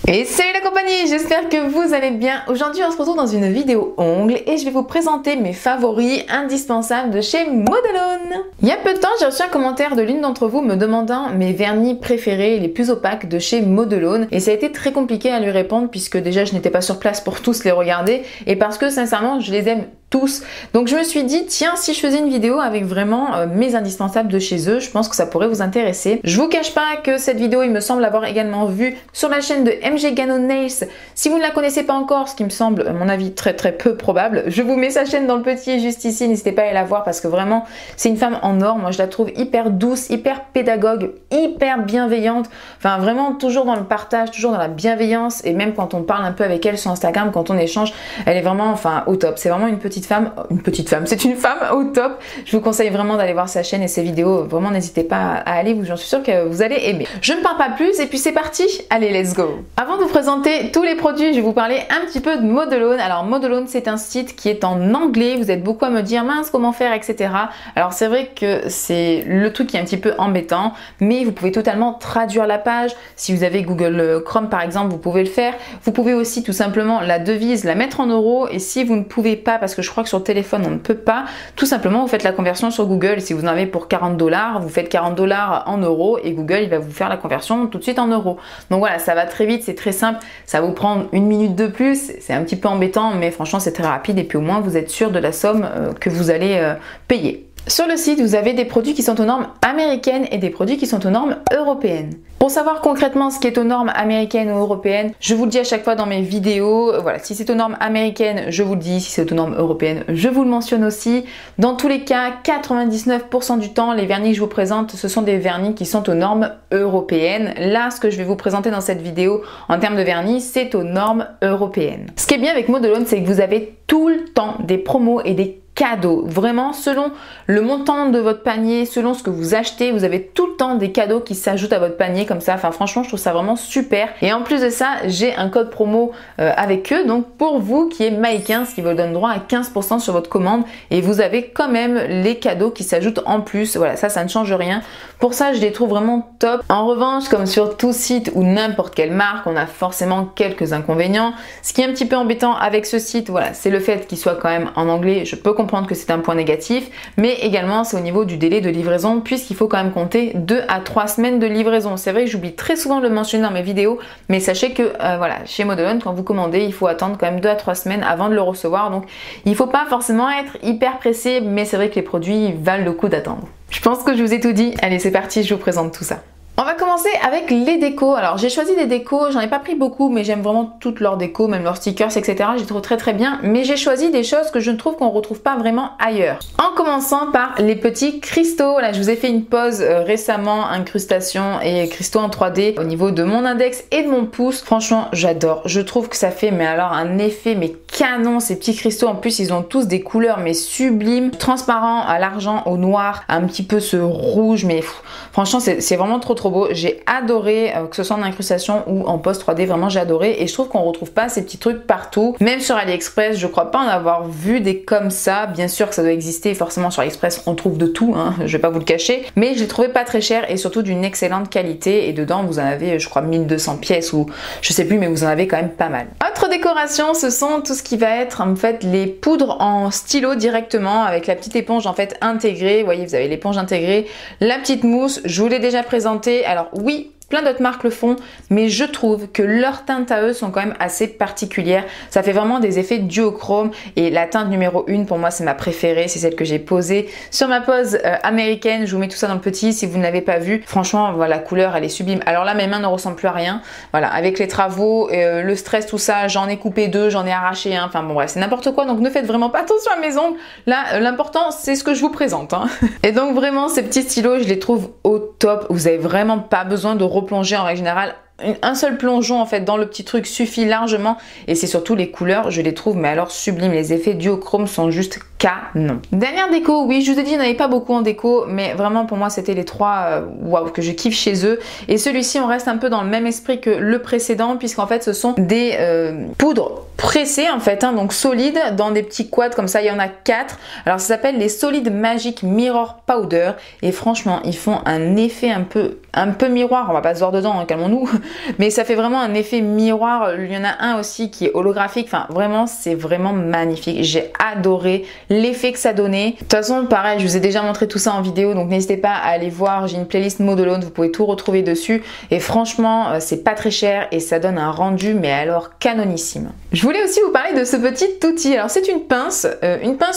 Et salut la compagnie, j'espère que vous allez bien. Aujourd'hui on se retrouve dans une vidéo ongles et je vais vous présenter mes favoris indispensables de chez Modelone. Il y a peu de temps j'ai reçu un commentaire de l'une d'entre vous me demandant mes vernis préférés les plus opaques de chez Modelone et ça a été très compliqué à lui répondre puisque déjà je n'étais pas sur place pour tous les regarder et parce que sincèrement je les aime tous. Donc je me suis dit tiens, si je faisais une vidéo avec vraiment mes indispensables de chez eux, je pense que ça pourrait vous intéresser. Je vous cache pas que cette vidéo il me semble avoir également vu sur la chaîne de MG Gano Nails. Si vous ne la connaissez pas encore, ce qui me semble à mon avis très peu probable, je vous mets sa chaîne dans le petit juste ici, n'hésitez pas à aller la voir parce que vraiment c'est une femme en or. Moi je la trouve hyper douce, hyper pédagogue, hyper bienveillante, enfin vraiment toujours dans le partage, toujours dans la bienveillance et même quand on parle un peu avec elle sur Instagram, quand on échange, elle est vraiment enfin au top. C'est vraiment une petite femme, c'est une femme au top. Je vous conseille vraiment d'aller voir sa chaîne et ses vidéos, vraiment n'hésitez pas à aller, j'en suis sûre que vous allez aimer. Je ne parle pas plus et puis c'est parti, allez let's go. Avant de vous présenter tous les produits, je vais vous parler un petit peu de Modelone. Alors Modelone c'est un site qui est en anglais, vous êtes beaucoup à me dire mince comment faire etc. Alors c'est vrai que c'est le truc qui est un petit peu embêtant, mais vous pouvez totalement traduire la page. Si vous avez Google Chrome par exemple, vous pouvez le faire. Vous pouvez aussi tout simplement la devise, la mettre en euros et si vous ne pouvez pas, parce que je crois que sur le téléphone on ne peut pas, tout simplement vous faites la conversion sur Google. Si vous en avez pour 40 $, vous faites 40 $ en euros et Google il va vous faire la conversion tout de suite en euros. Donc voilà, ça va très vite, c'est très simple, ça va vous prendre une minute de plus, c'est un petit peu embêtant mais franchement c'est très rapide et puis au moins vous êtes sûr de la somme que vous allez payer. Sur le site, vous avez des produits qui sont aux normes américaines et des produits qui sont aux normes européennes. Pour savoir concrètement ce qui est aux normes américaines ou européennes, je vous le dis à chaque fois dans mes vidéos. Voilà, si c'est aux normes américaines, je vous le dis. Si c'est aux normes européennes, je vous le mentionne aussi. Dans tous les cas, 99% du temps, les vernis que je vous présente, ce sont des vernis qui sont aux normes européennes. Là, ce que je vais vous présenter dans cette vidéo en termes de vernis, c'est aux normes européennes. Ce qui est bien avec Modelone, c'est que vous avez tout le temps des promos et des cadeaux. Vraiment, selon le montant de votre panier, selon ce que vous achetez, vous avez tout le temps des cadeaux qui s'ajoutent à votre panier comme ça. Enfin, franchement, je trouve ça vraiment super. Et en plus de ça, j'ai un code promo avec eux. Donc, pour vous qui est Maï15, qui vous donne droit à 15% sur votre commande. Et vous avez quand même les cadeaux qui s'ajoutent en plus. Voilà, ça ne change rien. Pour ça, je les trouve vraiment top. En revanche, comme sur tout site ou n'importe quelle marque, on a forcément quelques inconvénients. Ce qui est un petit peu embêtant avec ce site, voilà, c'est le fait qu'il soit quand même en anglais. Je peux comprendre que c'est un point négatif, mais également c'est au niveau du délai de livraison puisqu'il faut quand même compter 2 à 3 semaines de livraison. C'est vrai que j'oublie très souvent de le mentionner dans mes vidéos, mais sachez que voilà, chez Modelone, quand vous commandez, il faut attendre quand même 2 à 3 semaines avant de le recevoir. Donc il ne faut pas forcément être hyper pressé, mais c'est vrai que les produits valent le coup d'attendre. Je pense que je vous ai tout dit. Allez, c'est parti, je vous présente tout ça. On va commencer avec les décos. Alors j'ai choisi des décos, j'en ai pas pris beaucoup mais j'aime vraiment toutes leurs décos, même leurs stickers etc. Je les trouve très bien, mais j'ai choisi des choses que je ne trouve qu'on retrouve pas vraiment ailleurs. En commençant par les petits cristaux. Là je vous ai fait une pause récemment, incrustation et cristaux en 3D au niveau de mon index et de mon pouce. Franchement j'adore, je trouve que ça fait mais alors un effet mais canon ces petits cristaux. En plus ils ont tous des couleurs mais sublimes, transparent à l'argent, au noir, un petit peu ce rouge mais franchement c'est vraiment trop beau. J'ai adoré que ce soit en incrustation ou en post 3D, vraiment j'ai adoré et je trouve qu'on retrouve pas ces petits trucs partout. Même sur AliExpress, je crois pas en avoir vu des comme ça. Bien sûr que ça doit exister, forcément sur AliExpress on trouve de tout, hein, je vais pas vous le cacher, mais je les trouvais pas très chers et surtout d'une excellente qualité et dedans vous en avez je crois 1200 pièces ou je sais plus mais vous en avez quand même pas mal. Autre décoration, ce sont tout ce qui va être en fait les poudres en stylo directement avec la petite éponge en fait intégrée. Vous voyez, vous avez l'éponge intégrée, la petite mousse, je vous l'ai déjà présentée. Alors oui, plein d'autres marques le font, mais je trouve que leurs teintes à eux sont quand même assez particulières. Ça fait vraiment des effets duochrome et la teinte numéro 1 pour moi c'est ma préférée, c'est celle que j'ai posée sur ma pose américaine. Je vous mets tout ça dans le petit si vous ne l'avez pas vu. Franchement, voilà, la couleur elle est sublime. Alors là mes mains ne ressemblent plus à rien. Voilà, avec les travaux, le stress, tout ça, j'en ai coupé 2, j'en ai arraché un. Enfin bon bref, c'est n'importe quoi donc ne faites vraiment pas attention à mes ongles. Là l'important c'est ce que je vous présente. Hein. Et donc vraiment ces petits stylos je les trouve au top. Vous avez vraiment pas besoin de replonger en règle générale. Un seul plongeon en fait dans le petit truc suffit largement et c'est surtout les couleurs, je les trouve mais alors sublimes. Les effets duochrome sont juste canon. Dernière déco, oui, je vous ai dit, il n'y en avait pas beaucoup en déco, mais vraiment pour moi c'était les trois waouh, que je kiffe chez eux. Et celui-ci, on reste un peu dans le même esprit que le précédent, puisqu'en fait ce sont des poudres pressées en fait, hein, donc solides, dans des petits quads comme ça, il y en a 4. Alors ça s'appelle les Solid Magic Mirror Powder, et franchement ils font un effet un peu miroir, on va pas se voir dedans, hein, calmons-nous, mais ça fait vraiment un effet miroir. Il y en a un aussi qui est holographique, enfin vraiment c'est vraiment magnifique, j'ai adoré l'effet que ça donnait. De toute façon pareil, je vous ai déjà montré tout ça en vidéo, donc n'hésitez pas à aller voir, j'ai une playlist Modelone, vous pouvez tout retrouver dessus, et franchement c'est pas très cher et ça donne un rendu mais alors canonissime. Je voulais aussi vous parler de ce petit outil. Alors c'est une pince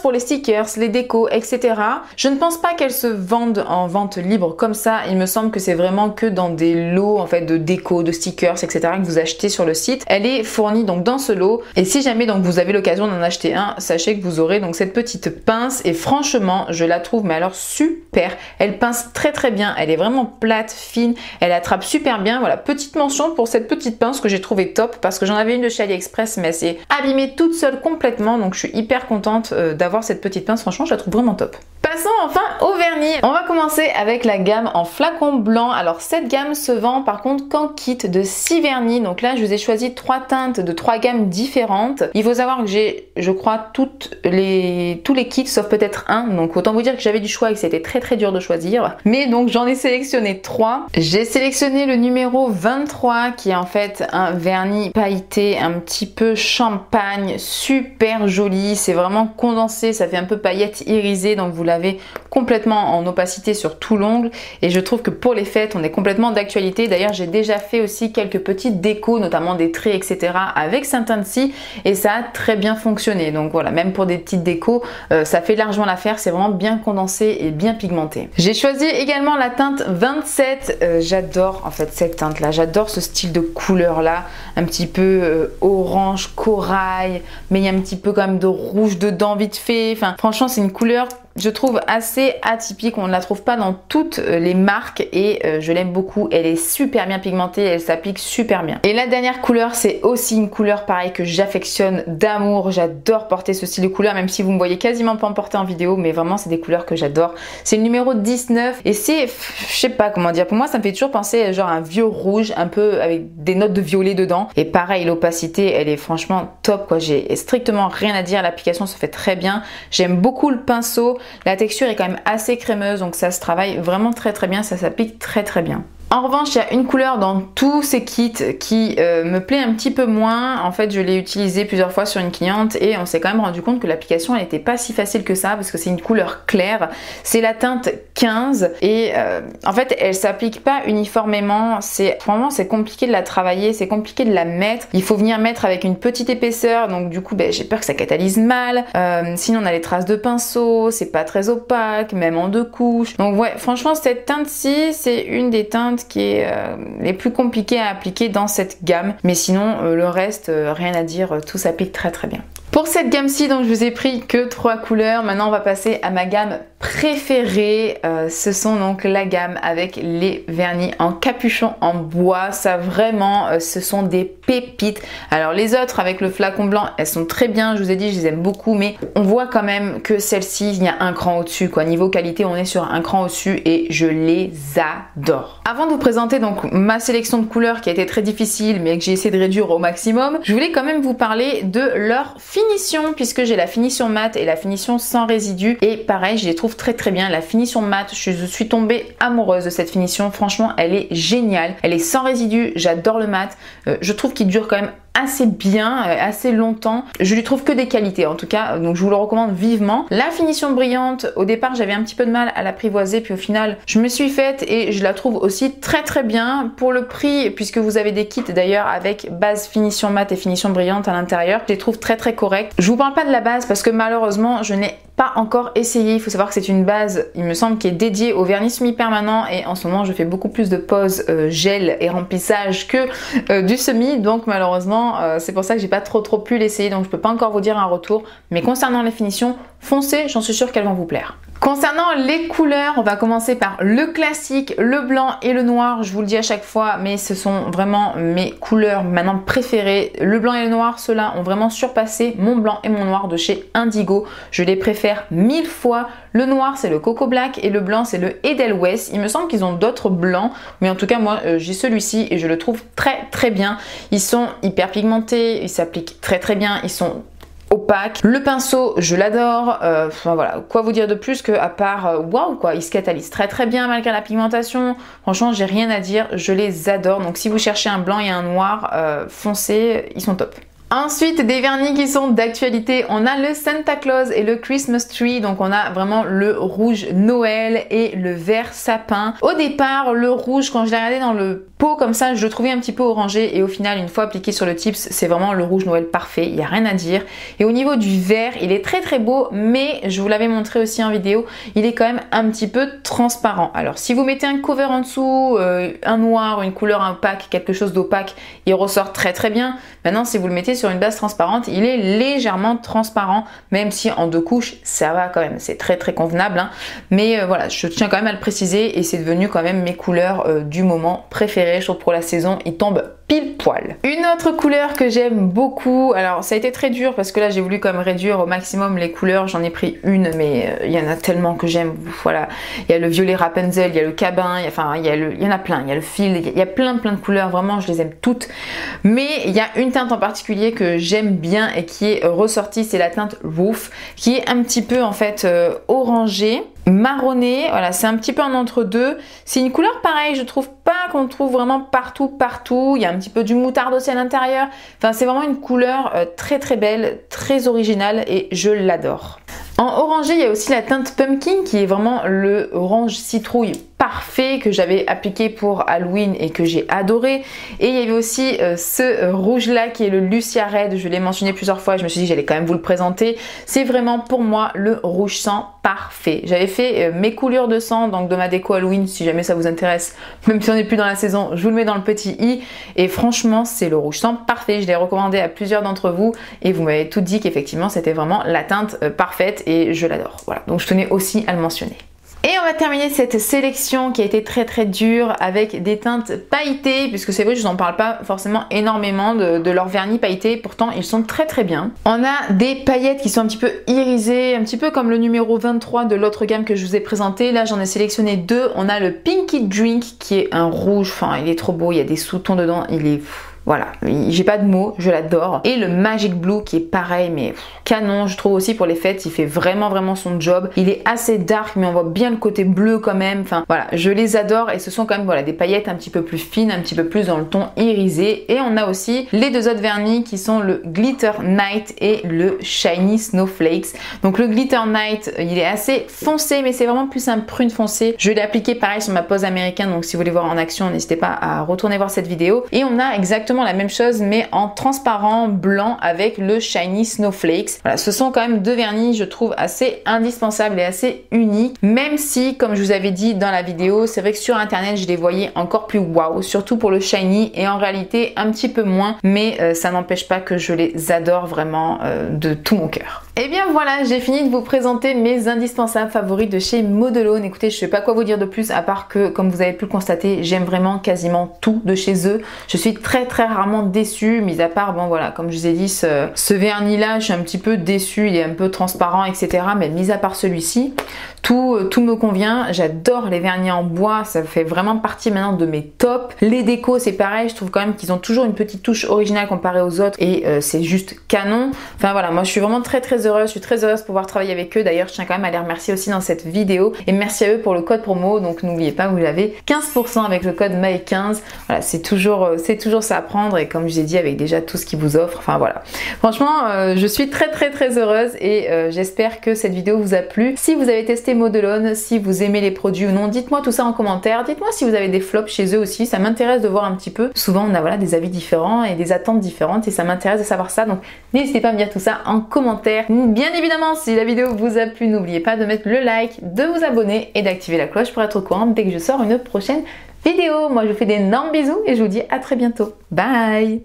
pour les stickers, les décos, etc. Je ne pense pas qu'elle se vende en vente libre comme ça, il me semble que c'est vraiment que dans des lots en fait de déco, de stickers, etc. que vous achetez sur le site. Elle est fournie donc dans ce lot, et si jamais donc vous avez l'occasion d'en acheter un, sachez que vous aurez donc cette petite pince, et franchement je la trouve mais alors super. Elle pince très très bien, elle est vraiment plate, fine, elle attrape super bien. Voilà, petite mention pour cette petite pince que j'ai trouvé top, parce que j'en avais une de chez AliExpress mais elle s'est abîmée toute seule complètement, donc je suis hyper contente d'avoir cette petite pince. Franchement je la trouve vraiment top. Passons enfin au vernis. On va commencer avec la gamme en flacon blanc. Alors cette gamme se vend par contre qu'en kit de 6 vernis. Donc là je vous ai choisi 3 teintes de 3 gammes différentes. Il faut savoir que j'ai, je crois, tous les kits sauf peut-être un. Donc autant vous dire que j'avais du choix et que c'était très très dur de choisir. Mais donc j'en ai sélectionné 3. J'ai sélectionné le numéro 23 qui est en fait un vernis pailleté un petit peu champagne, super joli. C'est vraiment condensé, ça fait un peu paillettes irisées, donc vous l'avez complètement en opacité sur tout l'ongle, et je trouve que pour les fêtes on est complètement d'actualité. D'ailleurs j'ai déjà fait aussi quelques petites décos, notamment des traits, etc. avec ce teint-ci, et ça a très bien fonctionné. Donc voilà, même pour des petites décos ça fait largement l'affaire, c'est vraiment bien condensé et bien pigmenté. J'ai choisi également la teinte 27, j'adore en fait cette teinte là, j'adore ce style de couleur là, un petit peu orange corail, mais il y a un petit peu quand même de rouge dedans vite fait. Enfin franchement c'est une couleur je trouve assez atypique, on ne la trouve pas dans toutes les marques, et je l'aime beaucoup. Elle est super bien pigmentée, elle s'applique super bien. Et la dernière couleur, c'est aussi une couleur pareil que j'affectionne d'amour. J'adore porter ce style de couleur, même si vous me voyez quasiment pas en porter en vidéo, mais vraiment c'est des couleurs que j'adore. C'est le numéro 19 et c'est, je sais pas comment dire, pour moi ça me fait toujours penser genre à un vieux rouge un peu avec des notes de violet dedans. Et pareil, l'opacité elle est franchement top quoi, j'ai strictement rien à dire, l'application se fait très bien. J'aime beaucoup le pinceau. La texture est quand même assez crémeuse, donc ça se travaille vraiment très très bien, ça s'applique très très bien. En revanche, il y a une couleur dans tous ces kits qui me plaît un petit peu moins. En fait, je l'ai utilisé plusieurs fois sur une cliente et on s'est quand même rendu compte que l'application elle n'était pas si facile que ça, parce que c'est une couleur claire. C'est la teinte 15 et en fait, elle s'applique pas uniformément. Vraiment, c'est compliqué de la travailler, c'est compliqué de la mettre. Il faut venir mettre avec une petite épaisseur, donc du coup, j'ai peur que ça catalyse mal. Sinon, on a les traces de pinceau, c'est pas très opaque, même en 2 couches. Donc ouais, franchement, cette teinte-ci, c'est une des teintes qui est les plus compliquées à appliquer dans cette gamme, mais sinon le reste rien à dire, tout s'applique très très bien. Pour cette gamme-ci, donc je vous ai pris que 3 couleurs. Maintenant on va passer à ma gamme préférée. Ce sont donc la gamme avec les vernis en capuchon en bois. Ça vraiment, ce sont des pépites. Alors les autres avec le flacon blanc, elles sont très bien. Je vous ai dit, je les aime beaucoup, mais on voit quand même que celle-ci, il y a un cran au-dessus quoi. Niveau qualité, on est sur un cran au-dessus et je les adore. Avant de vous présenter donc ma sélection de couleurs qui a été très difficile, mais que j'ai essayé de réduire au maximum, je voulais quand même vous parler de leur finition, puisque j'ai la finition mat et la finition sans résidus, et pareil je les trouve très très bien. La finition mat, je suis tombée amoureuse de cette finition, franchement elle est géniale, elle est sans résidus, j'adore le mat, je trouve qu'il dure quand même assez bien, assez longtemps. Je lui trouve que des qualités en tout cas, donc je vous le recommande vivement. La finition brillante, au départ j'avais un petit peu de mal à l'apprivoiser, puis au final je me suis faite et je la trouve aussi très très bien pour le prix, puisque vous avez des kits d'ailleurs avec base finition mat et finition brillante à l'intérieur. Je les trouve très très corrects. Je vous parle pas de la base parce que malheureusement je n'ai pas encore essayé. Il faut savoir que c'est une base, il me semble, qui est dédiée au vernis semi-permanent, et en ce moment je fais beaucoup plus de poses gel et remplissage que du semi, donc malheureusement c'est pour ça que j'ai pas trop pu l'essayer, donc je peux pas encore vous dire un retour. Mais concernant les finitions, foncez, j'en suis sûre qu'elles vont vous plaire. Concernant les couleurs, on va commencer par le classique, le blanc et le noir. Je vous le dis à chaque fois, mais ce sont vraiment mes couleurs maintenant préférées. Le blanc et le noir, ceux-là ont vraiment surpassé mon blanc et mon noir de chez Indigo. Je les préfère 1000 fois. Le noir, c'est le Coco Black et le blanc, c'est le Edelweiss. Il me semble qu'ils ont d'autres blancs, mais en tout cas, moi, j'ai celui-ci et je le trouve très bien. Ils sont hyper pigmentés, ils s'appliquent très bien, ils sont opaque. Le pinceau, je l'adore. Enfin voilà, quoi vous dire de plus que à part waouh quoi, ils se catalysent très bien malgré la pigmentation. Franchement, j'ai rien à dire, je les adore. Donc si vous cherchez un blanc et un noir foncé, ils sont top. Ensuite, des vernis qui sont d'actualité, on a le Santa Claus et le Christmas Tree, donc on a vraiment le rouge Noël et le vert sapin. Au départ, le rouge, quand je l'ai regardé dans le pot comme ça, je le trouvais un petit peu orangé et au final, une fois appliqué sur le tips, c'est vraiment le rouge Noël parfait, il n'y a rien à dire. Et au niveau du vert, il est très beau, mais je vous l'avais montré aussi en vidéo, il est quand même un petit peu transparent. Alors si vous mettez un cover en dessous, un noir, une couleur opaque, quelque chose d'opaque, il ressort très bien. Maintenant, si vous le mettez sur une base transparente, il est légèrement transparent, même si en 2 couches, ça va quand même, c'est très convenable, hein. Mais voilà, je tiens quand même à le préciser et c'est devenu quand même mes couleurs du moment préférées. Je trouve pour la saison, il tombe pile poil. Une autre couleur que j'aime beaucoup, alors ça a été très dur parce que là j'ai voulu quand même réduire au maximum les couleurs, j'en ai pris une mais il y en a tellement que j'aime, voilà. Il y a le violet Rapunzel, il y a le cabin, il y en a plein, il y a le fil, il y a plein de couleurs, vraiment je les aime toutes. Mais il y a une teinte en particulier que j'aime bien et qui est ressortie, c'est la teinte Roof, qui est un petit peu en fait orangée, marronné, voilà, c'est un petit peu un entre-deux. C'est une couleur pareille, je trouve pas qu'on trouve vraiment partout. Il y a un petit peu du moutarde aussi à l'intérieur. Enfin, c'est vraiment une couleur très belle, très originale et je l'adore. En orangé, il y a aussi la teinte Pumpkin qui est vraiment le orange citrouille parfait que j'avais appliqué pour Halloween et que j'ai adoré. Et il y avait aussi ce rouge là qui est le Lucia Red, je l'ai mentionné plusieurs fois, je me suis dit que j'allais quand même vous le présenter. C'est vraiment pour moi le rouge sang parfait. J'avais fait mes coulures de sang donc de ma déco Halloween, si jamais ça vous intéresse, même si on n'est plus dans la saison, je vous le mets dans le petit i. Et franchement, c'est le rouge sang parfait. Je l'ai recommandé à plusieurs d'entre vous et vous m'avez tout dit qu'effectivement c'était vraiment la teinte parfaite et je l'adore. Voilà, donc je tenais aussi à le mentionner. Et on va terminer cette sélection qui a été très dure avec des teintes pailletées, puisque c'est vrai que je vous en parle pas forcément énormément de leur vernis pailleté, pourtant ils sont très bien. On a des paillettes qui sont un petit peu irisées, un petit peu comme le numéro 23 de l'autre gamme que je vous ai présenté. Là j'en ai sélectionné 2. On a le Pinky Drink qui est un rouge, enfin il est trop beau, il y a des sous-tons dedans, il est... Voilà, j'ai pas de mots, je l'adore. Et le Magic Blue qui est pareil, mais canon, je trouve aussi pour les fêtes, il fait vraiment son job. Il est assez dark, mais on voit bien le côté bleu quand même. Enfin voilà, je les adore et ce sont quand même voilà, des paillettes un petit peu plus fines, un petit peu plus dans le ton irisé. Et on a aussi les 2 autres vernis qui sont le Glitter Night et le Shiny Snowflakes. Donc le Glitter Night, il est assez foncé, mais c'est vraiment plus un prune foncé. Je l'ai appliqué pareil sur ma pose américaine, donc si vous voulez voir en action, n'hésitez pas à retourner voir cette vidéo. Et on a exactement la même chose mais en transparent blanc avec le Shiny Snowflakes. Voilà, ce sont quand même 2 vernis je trouve assez indispensables et assez uniques, même si comme je vous avais dit dans la vidéo, c'est vrai que sur internet je les voyais encore plus waouh, surtout pour le Shiny et en réalité un petit peu moins, mais ça n'empêche pas que je les adore vraiment de tout mon cœur. Et bien voilà, j'ai fini de vous présenter mes indispensables favoris de chez Modelone. Écoutez, je sais pas quoi vous dire de plus à part que, comme vous avez pu le constater, j'aime vraiment quasiment tout de chez eux. Je suis très rarement déçue, mis à part, bon voilà, comme je vous ai dit, ce vernis là, je suis un petit peu déçue, il est un peu transparent, etc. Mais mis à part celui-ci, tout me convient. J'adore les vernis en bois, ça fait vraiment partie maintenant de mes tops. Les décos, c'est pareil, je trouve quand même qu'ils ont toujours une petite touche originale comparée aux autres et c'est juste canon. Enfin voilà, moi je suis vraiment très heureuse, je suis très heureuse de pouvoir travailler avec eux. D'ailleurs, je tiens quand même à les remercier aussi dans cette vidéo et merci à eux pour le code promo. Donc n'oubliez pas, vous avez 15% avec le code MAE15. Voilà, c'est toujours ça à prendre et comme je vous ai dit, avec déjà tout ce qu'ils vous offrent. Enfin voilà, franchement, je suis très heureuse et j'espère que cette vidéo vous a plu. Si vous avez testé Modelone, si vous aimez les produits ou non, dites-moi tout ça en commentaire. Dites-moi si vous avez des flops chez eux aussi, ça m'intéresse de voir un petit peu. Souvent on a voilà, des avis différents et des attentes différentes et ça m'intéresse de savoir ça. Donc n'hésitez pas à me dire tout ça en commentaire. Bien évidemment, si la vidéo vous a plu, n'oubliez pas de mettre le like, de vous abonner et d'activer la cloche pour être au courant dès que je sors une prochaine vidéo. Moi je vous fais d'énormes bisous et je vous dis à très bientôt. Bye!